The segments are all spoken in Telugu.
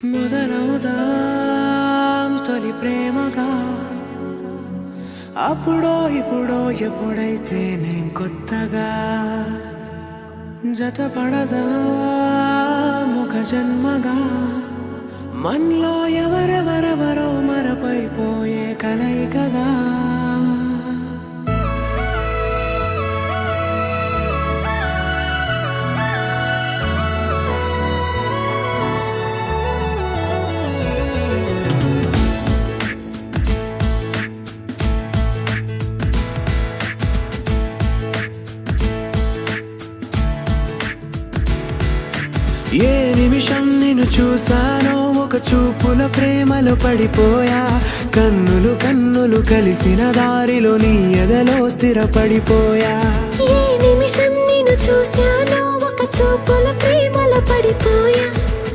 మొదలవుదాం తొలి ప్రేమగా అప్పుడో ఇప్పుడో ఎప్పుడైతే నేను కొత్తగా జతపడదా ముఖ జన్మగా మనలో ఎవరెవరెవరో మరపైపోయే కలయికగా ఏ నిమిషం నిన్ను చూసానో ఒక చూపుల ప్రేమలో పడిపోయా కన్నులు కన్నులు కలిసిన దారిలో నీ ఎదలో స్థిరపడిపోయా ఏ నిమిషం నిన్ను చూసానో ఒక చూపుల ప్రేమలో పడిపోయా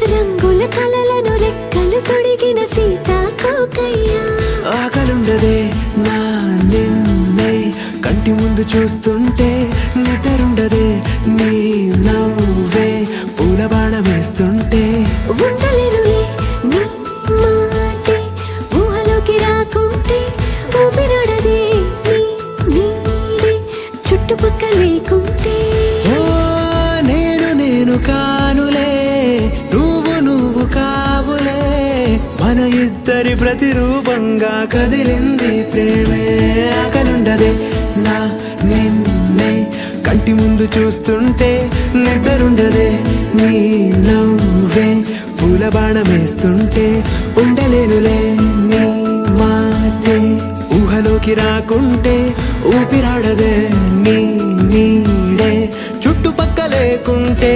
రంగుల కలలను రెక్కలు తొడిగిన సీతాకోకయ్యా ఆకలుండదే నా నిన్నే కంటి ముందు చూస్తుంటే నిద్రుండదే నీ నవ్వే పూల బాణం వేస్తుంటే ఉండలేనులే నీ మాటే ఊహలోకి రాకుంటే ఊపిరాడదే నీ నీడే చుట్టుపక్క లేకుంటే ఓ నేను కానులే నువ్వు కావులే మన ఇద్దరి ప్రతిరూపంగా కదిలింది ప్రేమే ఆకలుండదే నా నిన్నే కంటి ముందు చూస్తుంటే నిద్రుండదే నీ నవ్వే పూల బాణం వేస్తుంటే ఉండలేనులే నీ మాటే ఊహలోకి రాకుంటే ఊపిరాడదే నీ నీడే చుట్టుపక్క లేకుంటే